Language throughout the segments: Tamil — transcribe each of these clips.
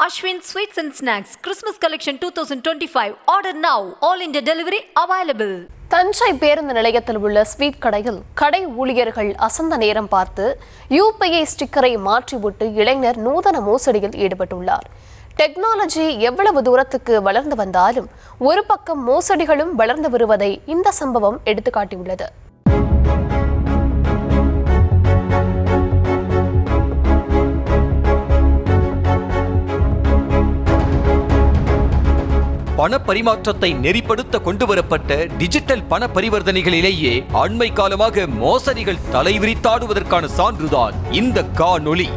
Ashwin Sweets and Snacks Christmas Collection 2025. Order now. All India delivery available. Thanjai பேருந்து நிலையத்தில் உள்ள ஸ்வீட் கடையில் கடை ஊழியர்கள் அசந்த நேரம் பார்த்து UPI ஸ்டிக்கரை மாற்றிவிட்டு இளைஞர் நூதன மோசடியில் ஈடுபட்டுள்ளார். டெக்னாலஜி எவ்வளவு தூரத்துக்கு வளர்ந்து வந்தாலும் ஒரு பக்கம் மோசடிகளும் வளர்ந்து வருவதை இந்த சம்பவம் எடுத்துக்காட்டியுள்ளது. பண பரிமாற்றத்தை நெறிப்படுத்த கொண்டுவரப்பட்ட டிஜிட்டல் பண பரிவர்த்தனைகளிலேயே அண்மை காலமாக மோசடிகள் தலைவிரித்தாடுவதற்கான சான்றுதான் இந்த காணொளி.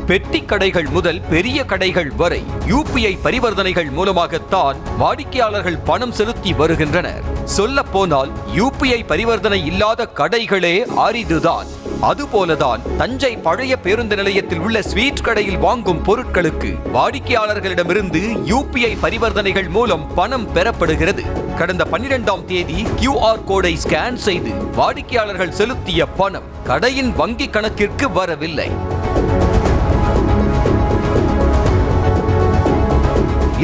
பெட்டி கடைகள் முதல் பெரிய கடைகள் வரை UPI பரிவர்த்தனைகள் மூலமாகத்தான் வாடிக்கையாளர்கள் பணம் செலுத்தி வருகின்றனர். சொல்ல போனால் UPI பரிவர்த்தனை இல்லாத கடைகளே அரிதுதான். அதுபோலதான் தஞ்சை பழைய பேருந்து நிலையத்தில் உள்ள ஸ்வீட் கடையில் வாங்கும் பொருட்களுக்கு வாடிக்கையாளர்களிடமிருந்து UPI பரிவர்த்தனைகள் மூலம் பணம் பெறப்படுகிறது. கடந்த 12ஆம் தேதி QR கோடை ஸ்கேன் செய்து வாடிக்கையாளர்கள் செலுத்திய பணம் கடையின் வங்கி கணக்கிற்கு வரவில்லை.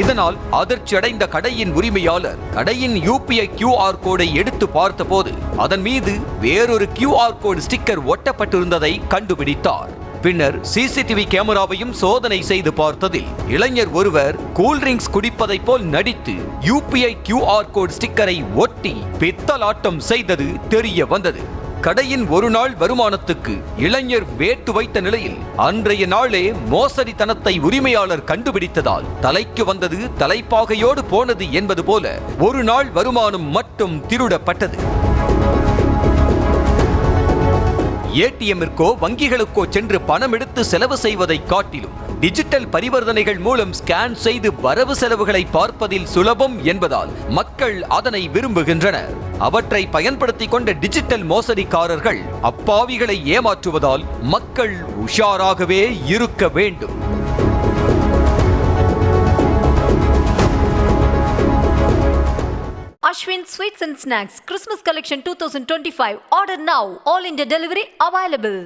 இதனால் அதிர்ச்சியடைந்த கடையின் உரிமையாளர் கடையின் UPI QR கோடை எடுத்து பார்த்தபோது அதன் மீது வேறொரு QR கோடு ஸ்டிக்கர் ஒட்டப்பட்டிருந்ததை கண்டுபிடித்தார். பின்னர் CCTV கேமராவையும் சோதனை செய்து பார்த்ததில் இளைஞர் ஒருவர் கூல்ட்ரிங்க்ஸ் குடிப்பதை போல் நடித்து UPI QR கோடு ஸ்டிக்கரை ஒட்டி பித்தலாட்டம் செய்தது தெரிய வந்தது. கடையின் ஒரு நாள் வருமானத்துக்கு இளைஞர் வேட்டு வைத்த நிலையில் அன்றைய நாளே மோசடித்தனத்தை உரிமையாளர் கண்டுபிடித்ததால் தலைக்கு வந்தது தலைப்பாகையோடு போனது என்பது போல ஒரு நாள் வருமானம் மட்டும் திருடப்பட்டது. ATMிற்கோ வங்கிகளுக்கோ சென்று பணம் எடுத்து செலவு செய்வதை காட்டிலும் டிஜிட்டல் பரிவர்த்தனைகள் மூலம் ஸ்கேன் செய்து வரவு செலவுகளை பார்ப்பதில் சுலபம் என்பதால் மக்கள் அதனை விரும்புகின்றனர். அவற்றை பயன்படுத்திக் கொண்ட டிஜிட்டல் மோசடிக்காரர்கள் அப்பாவிகளை ஏமாற்றுவதால் மக்கள் உஷாராகவே இருக்க வேண்டும். Ashwin Sweets and Snacks Christmas Collection 2025. Order now. All India delivery available.